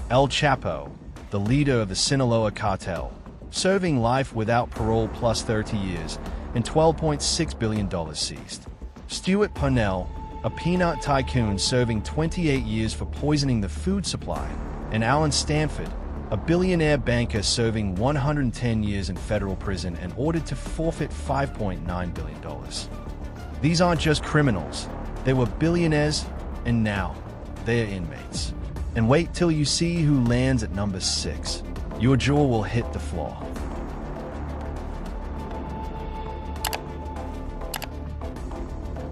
El Chapo, the leader of the Sinaloa cartel, serving life without parole plus 30 years and $12.6 billion seized. Stuart Parnell, a peanut tycoon serving 28 years for poisoning the food supply, and Stanford, a billionaire banker serving 110 years in federal prison and ordered to forfeit $5.9 billion. These aren't just criminals, they were billionaires, and now they're inmates. And wait till you see who lands at number 6. Your jaw will hit the floor.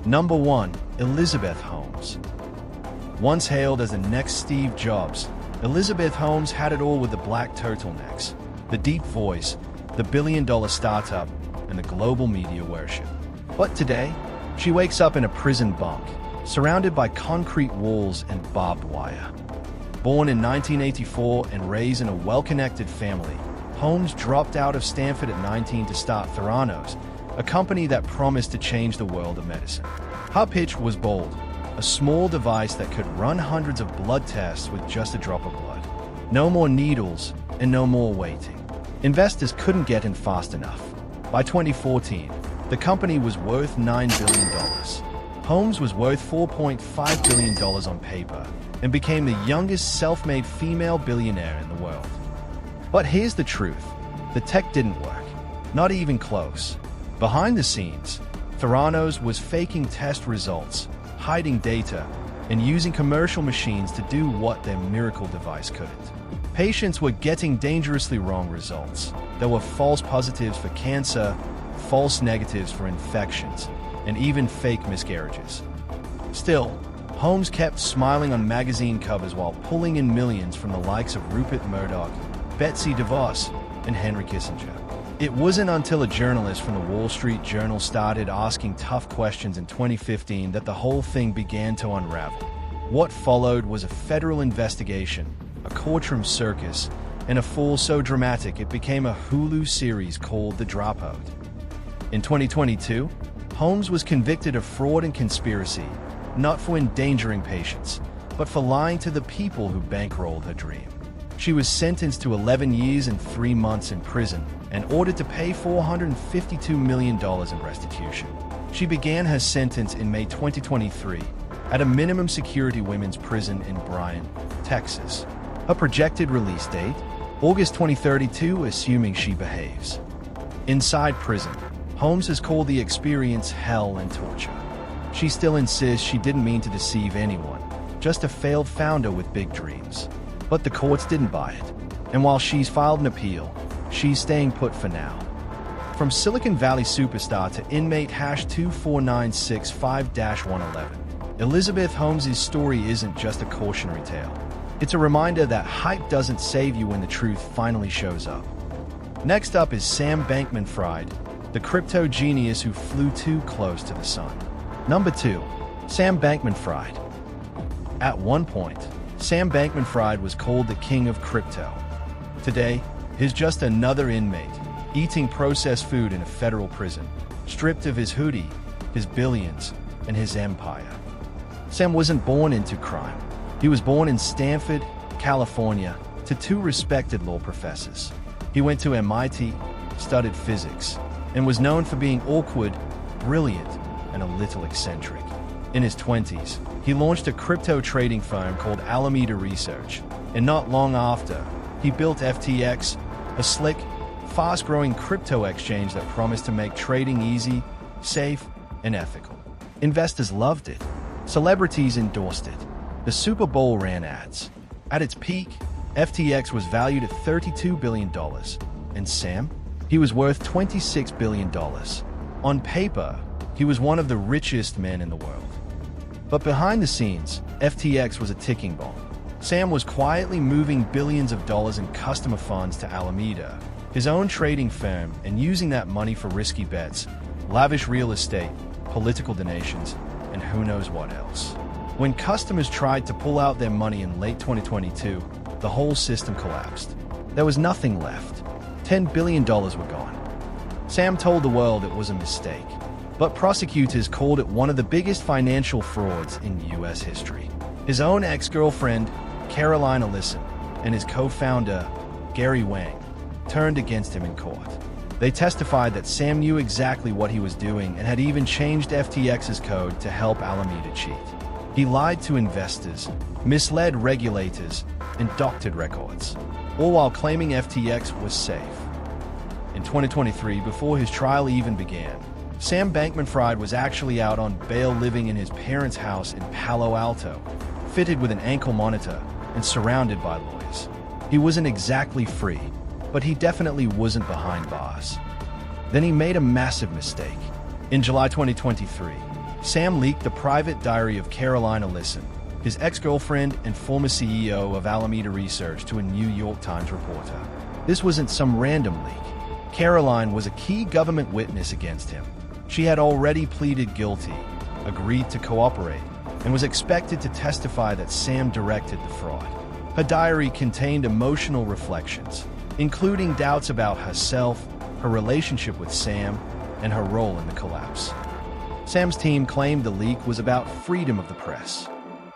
Number 1. Elizabeth Holmes. Once hailed as the next Steve Jobs, Elizabeth Holmes had it all with the black turtlenecks, the deep voice, the billion-dollar startup, and the global media worship. But today, she wakes up in a prison bunk, surrounded by concrete walls and barbed wire. Born in 1984 and raised in a well-connected family, Holmes dropped out of Stanford at 19 to start Theranos, a company that promised to change the world of medicine. Her pitch was bold, a small device that could run hundreds of blood tests with just a drop of blood. No more needles and no more waiting. Investors couldn't get in fast enough. By 2014, the company was worth $9 billion. Holmes was worth $4.5 billion on paper and became the youngest self-made female billionaire in the world. But here's the truth. The tech didn't work. Not even close. Behind the scenes, Theranos was faking test results, hiding data, and using commercial machines to do what their miracle device couldn't. Patients were getting dangerously wrong results. There were false positives for cancer, false negatives for infections, and even fake miscarriages. Still, Holmes kept smiling on magazine covers while pulling in millions from the likes of Rupert Murdoch, Betsy DeVos, and Henry Kissinger. It wasn't until a journalist from the Wall Street Journal started asking tough questions in 2015 that the whole thing began to unravel. What followed was a federal investigation, a courtroom circus, and a fall so dramatic it became a Hulu series called The Dropout. In 2022, Holmes was convicted of fraud and conspiracy, not for endangering patients, but for lying to the people who bankrolled her dream. She was sentenced to 11 years and 3 months in prison and ordered to pay $452 million in restitution. She began her sentence in May 2023 at a minimum security women's prison in Bryan, Texas. Her projected release date, August 2032, assuming she behaves. Inside prison, Holmes has called the experience hell and torture. She still insists she didn't mean to deceive anyone, just a failed founder with big dreams. But the courts didn't buy it. And while she's filed an appeal, she's staying put for now. From Silicon Valley superstar to inmate #24965-111, Elizabeth Holmes' story isn't just a cautionary tale. It's a reminder that hype doesn't save you when the truth finally shows up. Next up is Sam Bankman-Fried, the crypto genius who flew too close to the sun. Number 2. Sam Bankman-Fried. At one point, Sam Bankman-Fried was called the king of crypto. Today, he's just another inmate, eating processed food in a federal prison, stripped of his hoodie, his billions, and his empire. Sam wasn't born into crime. He was born in Stanford, California, to 2 respected law professors. He went to MIT, studied physics, and was known for being awkward, brilliant, and a little eccentric. In his 20s, he launched a crypto trading firm called Alameda Research, and not long after, he built FTX, a slick, fast-growing crypto exchange that promised to make trading easy, safe, and ethical. Investors loved it. Celebrities endorsed it. The Super Bowl ran ads. At its peak, FTX was valued at $32 billion. And Sam? He was worth $26 billion. On paper, he was one of the richest men in the world. But behind the scenes, FTX was a ticking bomb. Sam was quietly moving billions of dollars in customer funds to Alameda, his own trading firm, and using that money for risky bets, lavish real estate, political donations, and who knows what else. When customers tried to pull out their money in late 2022, the whole system collapsed. There was nothing left. $10 billion were gone. Sam told the world it was a mistake, but prosecutors called it one of the biggest financial frauds in U.S. history. His own ex-girlfriend, Caroline Ellison, and his co-founder, Gary Wang, turned against him in court. They testified that Sam knew exactly what he was doing and had even changed FTX's code to help Alameda cheat. He lied to investors, misled regulators, and doctored records, all while claiming FTX was safe. In 2023, before his trial even began, Sam Bankman-Fried was actually out on bail living in his parents' house in Palo Alto, fitted with an ankle monitor and surrounded by lawyers. He wasn't exactly free, but he definitely wasn't behind bars. Then he made a massive mistake. In July 2023, Sam leaked the private diary of Caroline Ellison, his ex-girlfriend and former CEO of Alameda Research, to a New York Times reporter. This wasn't some random leak. Caroline was a key government witness against him. She had already pleaded guilty, agreed to cooperate, and was expected to testify that Sam directed the fraud. Her diary contained emotional reflections, including doubts about herself, her relationship with Sam, and her role in the collapse. Sam's team claimed the leak was about freedom of the press,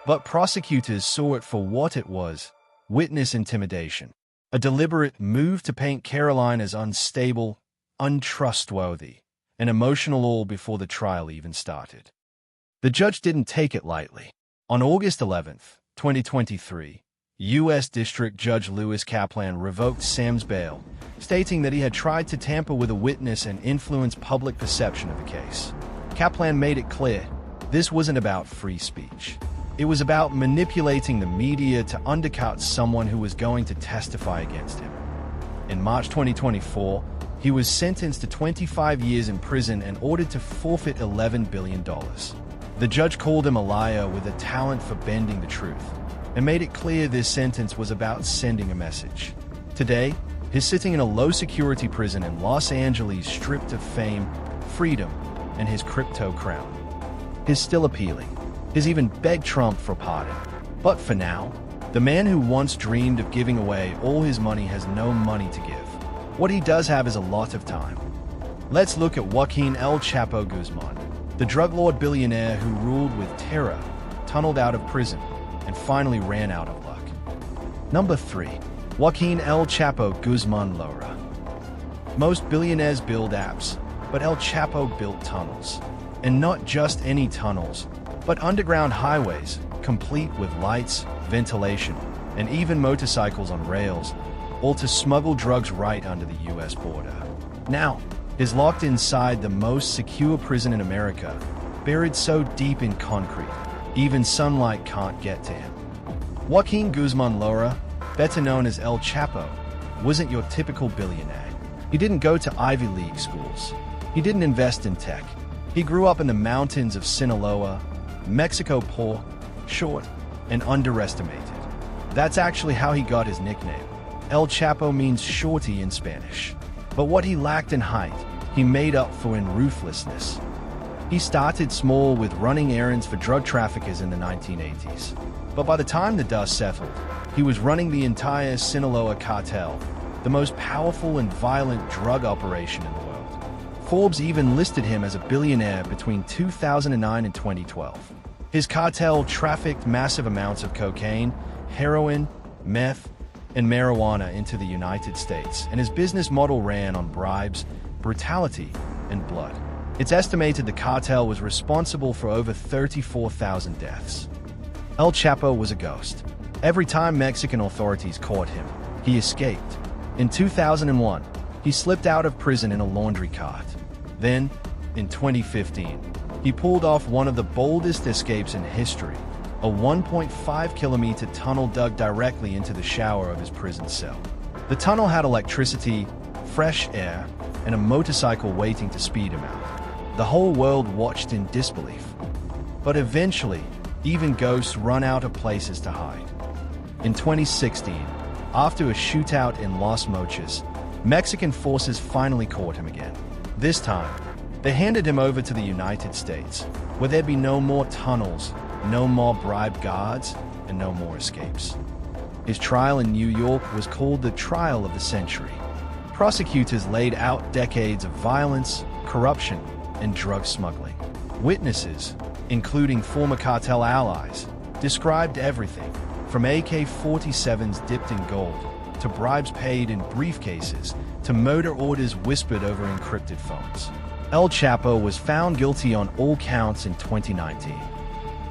but prosecutors saw it for what it was: witness intimidation, a deliberate move to paint Caroline as unstable, untrustworthy, and emotional all before the trial even started. The judge didn't take it lightly. On August 11, 2023, U.S. District Judge Lewis Kaplan revoked Sam's bail, stating that he had tried to tamper with a witness and influence public perception of the case. Kaplan made it clear this wasn't about free speech. It was about manipulating the media to undercut someone who was going to testify against him. In March 2024, he was sentenced to 25 years in prison and ordered to forfeit $11 billion. The judge called him a liar with a talent for bending the truth, and made it clear this sentence was about sending a message. Today, he's sitting in a low-security prison in Los Angeles, stripped of fame, freedom, and his crypto crown. He's still appealing. He's even begged Trump for a pardon. But for now, the man who once dreamed of giving away all his money has no money to give. What he does have is a lot of time. Let's look at Joaquin El Chapo Guzman, the drug lord billionaire who ruled with terror, tunneled out of prison, and finally ran out of luck. Number 3. Joaquin El Chapo Guzman Lora. Most billionaires build apps, but El Chapo built tunnels. And not just any tunnels, but underground highways, complete with lights, ventilation, and even motorcycles on rails, all to smuggle drugs right under the U.S. border. Now, he's locked inside the most secure prison in America, buried so deep in concrete, even sunlight can't get to him. Joaquin Guzman Lora, better known as El Chapo, wasn't your typical billionaire. He didn't go to Ivy League schools. He didn't invest in tech. He grew up in the mountains of Sinaloa, Mexico, poor, short, and underestimated. That's actually how he got his nickname. El Chapo means shorty in Spanish. But what he lacked in height, he made up for in ruthlessness. He started small with running errands for drug traffickers in the 1980s. But by the time the dust settled, he was running the entire Sinaloa cartel, the most powerful and violent drug operation in the world. Forbes even listed him as a billionaire between 2009 and 2012. His cartel trafficked massive amounts of cocaine, heroin, meth, and marijuana into the United States, and his business model ran on bribes, brutality, and blood. It's estimated the cartel was responsible for over 34,000 deaths. El Chapo was a ghost. Every time Mexican authorities caught him, he escaped. In 2001, he slipped out of prison in a laundry cart. Then, in 2015, he pulled off one of the boldest escapes in history, a 1.5-kilometer tunnel dug directly into the shower of his prison cell. The tunnel had electricity, fresh air, and a motorcycle waiting to speed him out. The whole world watched in disbelief. But eventually, even ghosts run out of places to hide. In 2016, after a shootout in Los Mochis, Mexican forces finally caught him again. This time, they handed him over to the United States, where there'd be no more tunnels, no more bribed guards, and no more escapes. His trial in New York was called the trial of the century. Prosecutors laid out decades of violence, corruption, and drug smuggling. Witnesses, including former cartel allies, described everything From AK-47s dipped in gold, to bribes paid in briefcases, to murder orders whispered over encrypted phones. El Chapo was found guilty on all counts in 2019.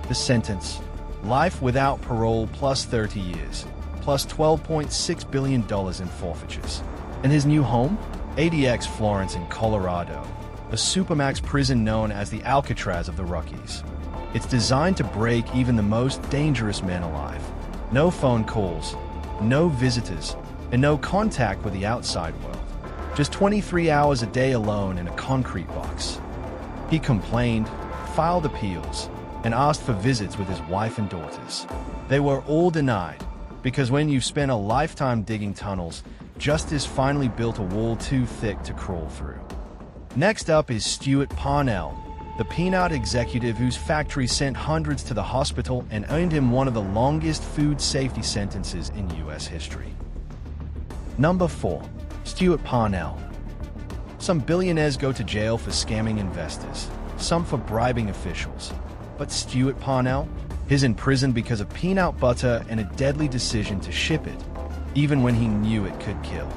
The sentence: life without parole plus 30 years, plus $12.6 billion in forfeitures. And his new home? ADX Florence in Colorado, a supermax prison known as the Alcatraz of the Rockies. It's designed to break even the most dangerous men alive. No phone calls, no visitors, and no contact with the outside world. Just 23 hours a day alone in a concrete box. He complained, filed appeals, and asked for visits with his wife and daughters. They were all denied, because when you've spent a lifetime digging tunnels, justice finally built a wall too thick to crawl through. Next up is Stuart Parnell, the peanut executive whose factory sent hundreds to the hospital and earned him one of the longest food safety sentences in U.S. history. Number 4. Stuart Parnell. Some billionaires go to jail for scamming investors, some for bribing officials. But Stuart Parnell? He's in prison because of peanut butter and a deadly decision to ship it, even when he knew it could kill.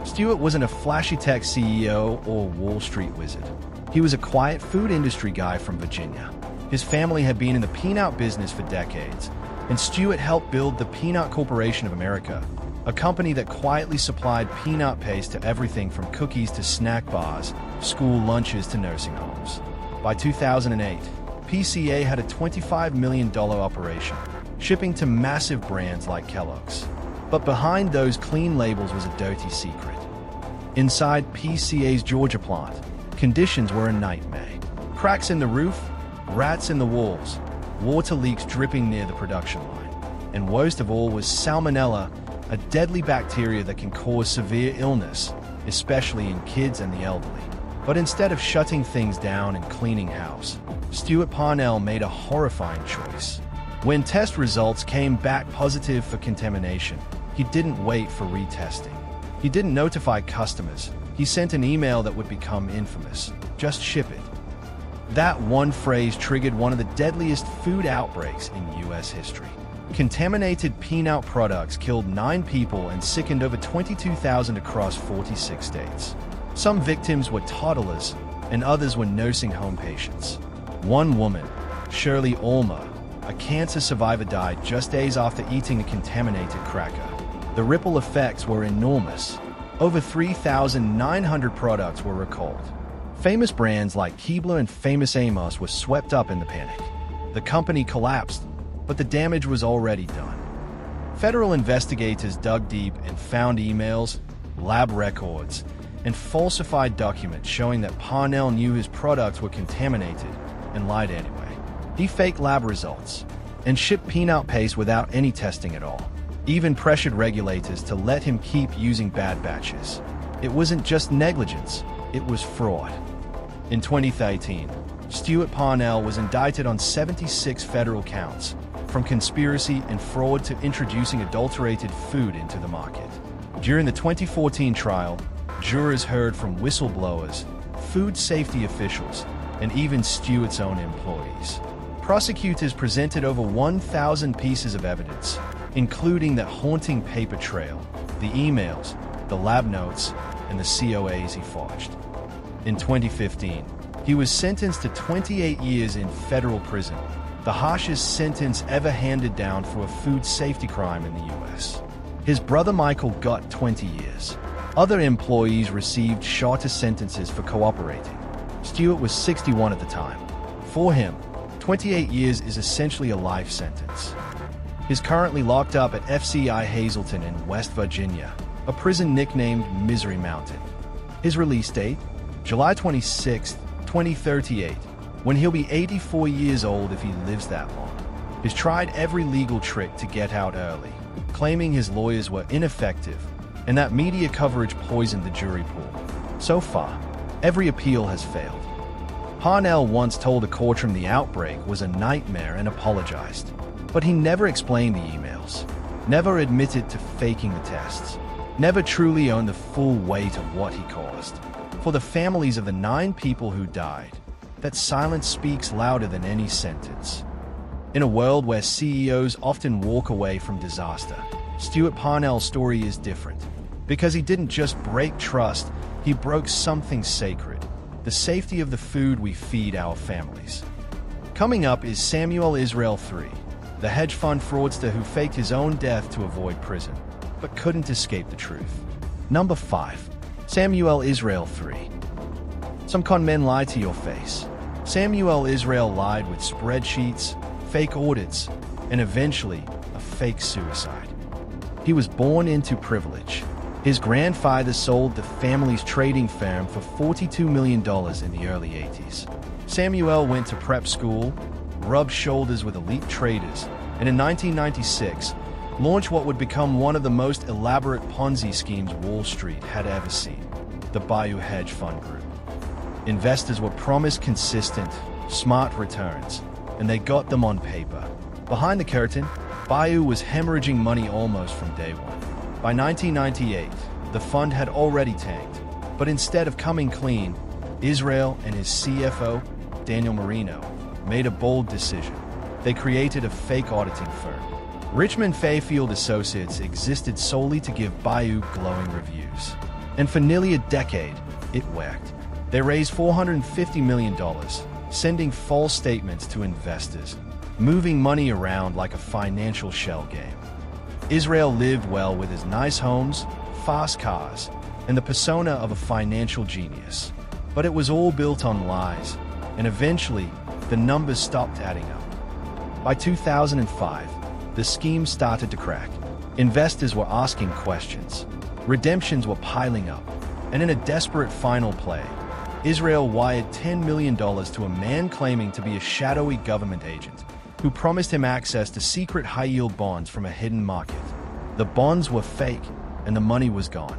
Stuart wasn't a flashy tech CEO or Wall Street wizard. He was a quiet food industry guy from Virginia. His family had been in the peanut business for decades, and Stuart helped build the Peanut Corporation of America, a company that quietly supplied peanut paste to everything from cookies to snack bars, school lunches to nursing homes. By 2008, PCA had a $25 million operation, shipping to massive brands like Kellogg's. But behind those clean labels was a dirty secret. Inside PCA's Georgia plant, conditions were a nightmare. Cracks in the roof, rats in the walls, water leaks dripping near the production line. And worst of all was Salmonella, a deadly bacteria that can cause severe illness, especially in kids and the elderly. But instead of shutting things down and cleaning house, Stuart Parnell made a horrifying choice. When test results came back positive for contamination, he didn't wait for retesting. He didn't notify customers. He sent an email that would become infamous. Just ship it. That one phrase triggered one of the deadliest food outbreaks in U.S. history. Contaminated peanut products killed 9 people and sickened over 22,000 across 46 states. Some victims were toddlers, and others were nursing home patients. One woman, Shirley Ulmer, a cancer survivor, died just days after eating a contaminated cracker. The ripple effects were enormous. Over 3,900 products were recalled. Famous brands like Keebler and Famous Amos were swept up in the panic. The company collapsed, but the damage was already done. Federal investigators dug deep and found emails, lab records, and falsified documents showing that Parnell knew his products were contaminated and lied anyway. He faked lab results and shipped peanut paste without any testing at all. Even pressured regulators to let him keep using bad batches. It wasn't just negligence, it was fraud. In 2013, Stuart Parnell was indicted on 76 federal counts, from conspiracy and fraud to introducing adulterated food into the market. During the 2014 trial, jurors heard from whistleblowers, food safety officials, and even Stuart's own employees. Prosecutors presented over 1,000 pieces of evidence, including the haunting paper trail, the emails, the lab notes, and the COAs he forged. In 2015, he was sentenced to 28 years in federal prison, the harshest sentence ever handed down for a food safety crime in the U.S. His brother Michael got 20 years. Other employees received shorter sentences for cooperating. Stuart was 61 at the time. For him, 28 years is essentially a life sentence. He's currently locked up at FCI Hazleton in West Virginia, a prison nicknamed Misery Mountain. His release date? July 26, 2038, when he'll be 84 years old if he lives that long. He's tried every legal trick to get out early, claiming his lawyers were ineffective and that media coverage poisoned the jury pool. So far, every appeal has failed. Parnell once told a courtroom the outbreak was a nightmare and apologized. But he never explained the emails, never admitted to faking the tests, never truly owned the full weight of what he caused. For the families of the 9 people who died, that silence speaks louder than any sentence. In a world where CEOs often walk away from disaster, Stuart Parnell's story is different. Because he didn't just break trust, he broke something sacred: the safety of the food we feed our families. Coming up is Samuel Israel III, the hedge fund fraudster who faked his own death to avoid prison, but couldn't escape the truth. Number 5. Samuel Israel III. Some con men lie to your face. Samuel Israel lied with spreadsheets, fake audits, and eventually a fake suicide. He was born into privilege. His grandfather sold the family's trading firm for $42 million in the early 80s. Samuel went to prep school, rubbed shoulders with elite traders, and in 1996, launched what would become one of the most elaborate Ponzi schemes Wall Street had ever seen: the Bayou Hedge Fund Group. Investors were promised consistent, smart returns, and they got them on paper. Behind the curtain, Bayou was hemorrhaging money almost from day one. By 1998, the fund had already tanked, but instead of coming clean, Israel and his CFO, Daniel Marino, made a bold decision. They created a fake auditing firm. Richmond Fayfield Associates existed solely to give Bayou glowing reviews. And for nearly a decade, it worked. They raised $450 million, sending false statements to investors, moving money around like a financial shell game. Israel lived well with his nice homes, fast cars, and the persona of a financial genius. But it was all built on lies, and eventually, the numbers stopped adding up. By 2005, the scheme started to crack. Investors were asking questions. Redemptions were piling up. And in a desperate final play, Israel wired $10 million to a man claiming to be a shadowy government agent who promised him access to secret high-yield bonds from a hidden market. The bonds were fake, and the money was gone.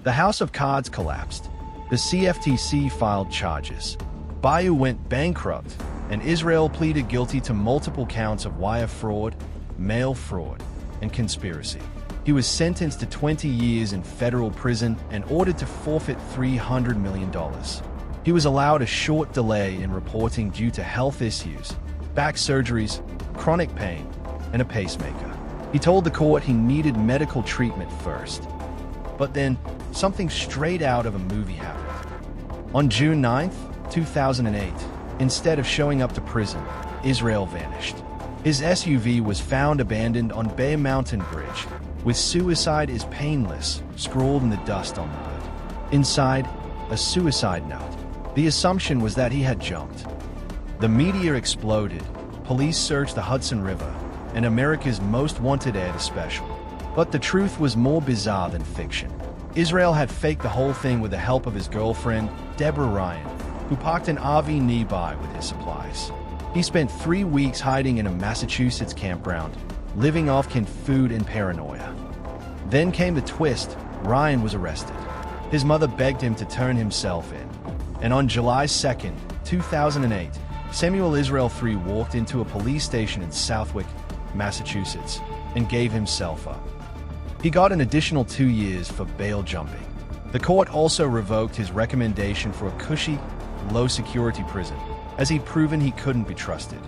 The House of Cards collapsed. The CFTC filed charges. Bayou went bankrupt, and Israel pleaded guilty to multiple counts of wire fraud, mail fraud, and conspiracy. He was sentenced to 20 years in federal prison and ordered to forfeit $300 million. He was allowed a short delay in reporting due to health issues, back surgeries, chronic pain, and a pacemaker. He told the court he needed medical treatment first. But then, something straight out of a movie happened. On June 9, 2008, instead of showing up to prison, Israel vanished. His SUV was found abandoned on Bay Mountain Bridge, with "Suicide is painless" scrawled in the dust on the hood. Inside, a suicide note. The assumption was that he had jumped. The media exploded, police searched the Hudson River, and America's most wanted aired a special. But the truth was more bizarre than fiction. Israel had faked the whole thing with the help of his girlfriend, Deborah Ryan, who parked an RV nearby with his supplies. He spent 3 weeks hiding in a Massachusetts campground, living off canned food and paranoia. Then came the twist: Ryan was arrested. His mother begged him to turn himself in. And on July 2, 2008, Samuel Israel III walked into a police station in Southwick, Massachusetts, and gave himself up. He got an additional 2 years for bail jumping. The court also revoked his recommendation for a cushy, low-security prison, as he'd proven he couldn't be trusted.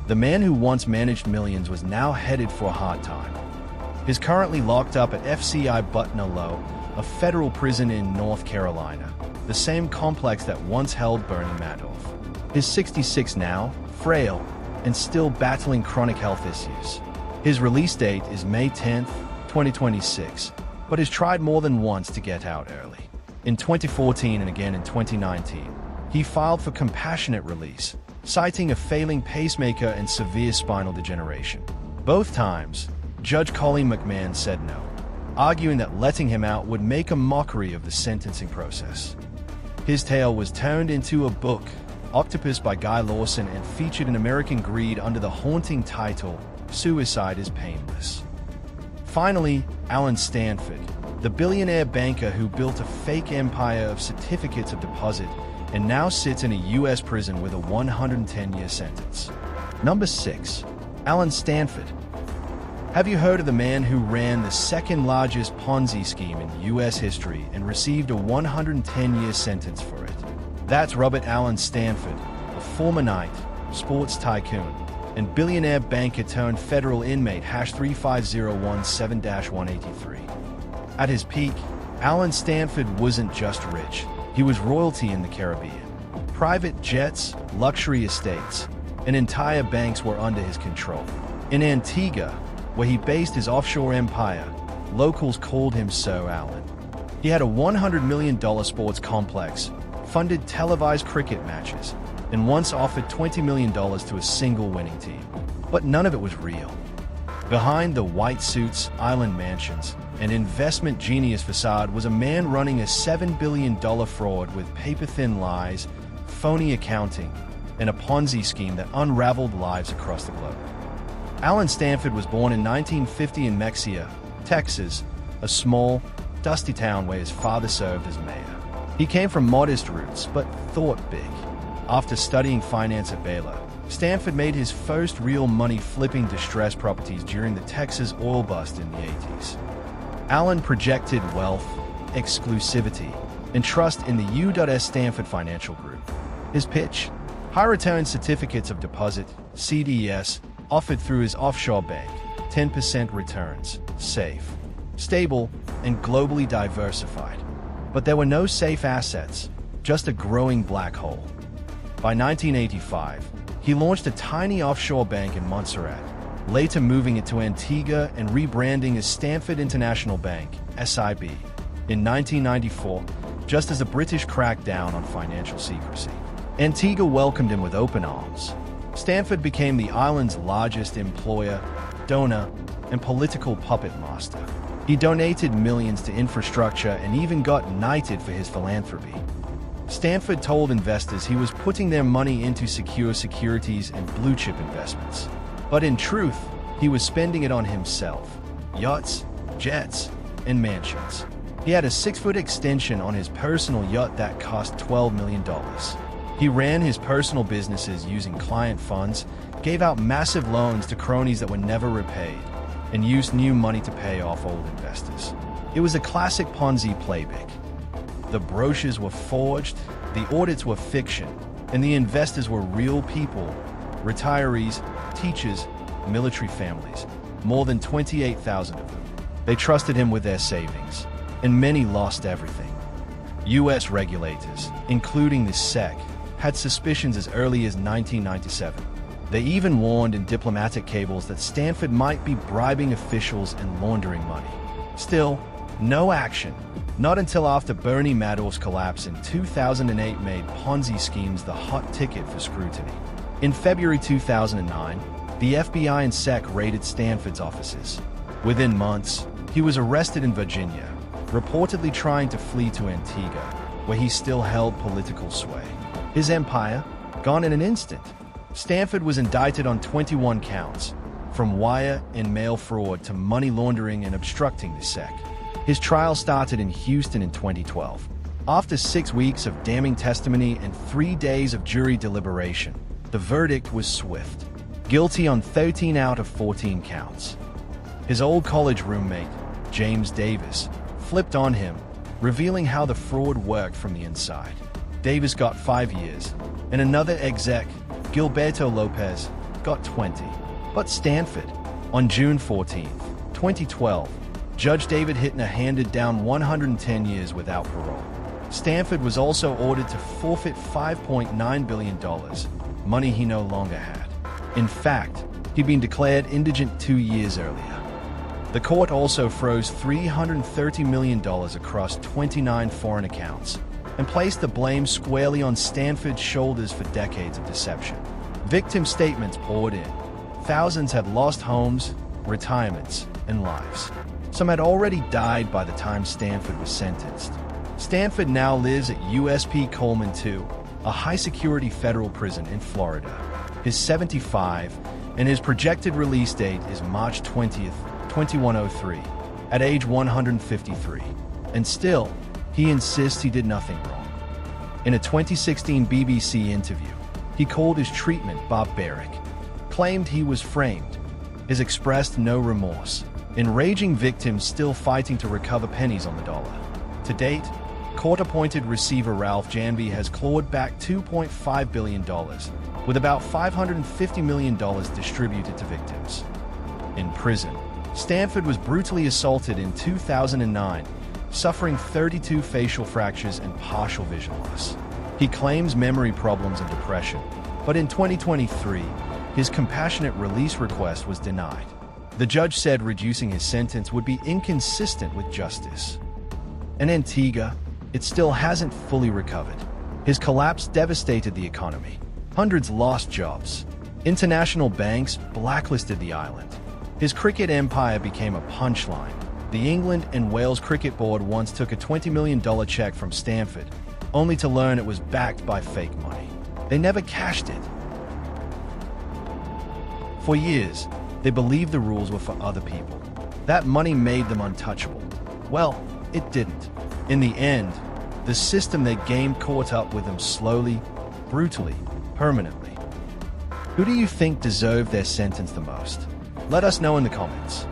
The man who once managed millions was now headed for a hard time. He's currently locked up at FCI Butner Low, a federal prison in North Carolina, the same complex that once held Bernie Madoff. He's 66 now, frail, and still battling chronic health issues. His release date is May 10, 2026, but has tried more than once to get out early. In 2014 and again in 2019, he filed for compassionate release, citing a failing pacemaker and severe spinal degeneration. Both times, Judge Colleen McMahon said no, arguing that letting him out would make a mockery of the sentencing process. His tale was turned into a book, Octopus by Guy Lawson, and featured in American Greed under the haunting title, Suicide is Painless. Finally, Alan Stanford, the billionaire banker who built a fake empire of certificates of deposit and now sits in a U.S. prison with a 110-year sentence. Number 6. Alan Stanford. Have you heard of the man who ran the second largest Ponzi scheme in U.S. history and received a 110-year sentence for it? That's Robert Alan Stanford, a former knight, sports tycoon, and billionaire banker turned federal inmate #35017-183. At his peak, Alan Stanford wasn't just rich, he was royalty in the Caribbean. Private jets, luxury estates, and entire banks were under his control. In Antigua, where he based his offshore empire, locals called him Sir Alan. He had a $100 million sports complex, funded televised cricket matches, and once offered $20 million to a single winning team. But none of it was real. Behind the white suits, island mansions, and investment genius facade was a man running a $7 billion fraud with paper-thin lies, phony accounting, and a Ponzi scheme that unraveled lives across the globe. Alan Stanford was born in 1950 in Mexia, Texas, a small, dusty town where his father served as mayor. He came from modest roots, but thought big. After studying finance at Baylor, Stanford made his first real money flipping distressed properties during the Texas oil bust in the 80s. Alan projected wealth, exclusivity, and trust in the U.S. Stanford Financial Group. His pitch? High return certificates of deposit, CDS, offered through his offshore bank, 10% returns, safe, stable, and globally diversified. But there were no safe assets, just a growing black hole. By 1985, he launched a tiny offshore bank in Montserrat, later moving it to Antigua and rebranding as Stanford International Bank, SIB. In 1994, just as the British cracked down on financial secrecy, Antigua welcomed him with open arms. Stanford became the island's largest employer, donor, and political puppet master. He donated millions to infrastructure and even got knighted for his philanthropy. Stanford told investors he was putting their money into secure securities and blue-chip investments. But in truth, he was spending it on himself. Yachts, jets, and mansions. He had a 6-foot extension on his personal yacht that cost $12 million. He ran his personal businesses using client funds, gave out massive loans to cronies that were never repaid, and used new money to pay off old investors. It was a classic Ponzi playbook. The brochures were forged, the audits were fiction, and the investors were real people, retirees, teachers, military families, more than 28,000 of them. They trusted him with their savings, and many lost everything. U.S. regulators, including the SEC, had suspicions as early as 1997. They even warned in diplomatic cables that Stanford might be bribing officials and laundering money. Still, no action. Not until after Bernie Madoff's collapse in 2008 made Ponzi schemes the hot ticket for scrutiny. In February 2009, the FBI and SEC raided Stanford's offices. Within months, he was arrested in Virginia, reportedly trying to flee to Antigua, where he still held political sway. His empire, gone in an instant. Stanford was indicted on 21 counts, from wire and mail fraud to money laundering and obstructing the SEC. His trial started in Houston in 2012. After 6 weeks of damning testimony and 3 days of jury deliberation, the verdict was swift. Guilty on 13 out of 14 counts. His old college roommate, James Davis, flipped on him, revealing how the fraud worked from the inside. Davis got 5 years, and another exec, Gilberto Lopez, got 20. But Stanford, on June 14, 2012, Judge David Hittner handed down 110 years without parole. Stanford was also ordered to forfeit $5.9 billion, money he no longer had. In fact, he'd been declared indigent 2 years earlier. The court also froze $330 million across 29 foreign accounts and placed the blame squarely on Stanford's shoulders for decades of deception. Victim statements poured in. Thousands had lost homes, retirements, and lives. Some had already died by the time Stanford was sentenced. Stanford now lives at USP Coleman II, a high-security federal prison in Florida. He's 75, and his projected release date is March 20th, 2103, at age 153. And still, he insists he did nothing wrong. In a 2016 BBC interview, he called his treatment barbaric, claimed he was framed, has expressed no remorse, enraging victims still fighting to recover pennies on the dollar. To date, Court-appointed receiver Ralph Janvey has clawed back $2.5 billion, with about $550 million distributed to victims. In prison, Stanford was brutally assaulted in 2009, suffering 32 facial fractures and partial vision loss. He claims memory problems and depression, but in 2023, his compassionate release request was denied. The judge said reducing his sentence would be inconsistent with justice. In Antigua, it still hasn't fully recovered. His collapse devastated the economy. Hundreds lost jobs. International banks blacklisted the island. His cricket empire became a punchline. The England and Wales Cricket Board once took a $20 million check from Stanford, only to learn it was backed by fake money. They never cashed it. For years, they believed the rules were for other people. That money made them untouchable. Well, it didn't. In the end, the system they gamed caught up with them slowly, brutally, permanently. Who do you think deserved their sentence the most? Let us know in the comments.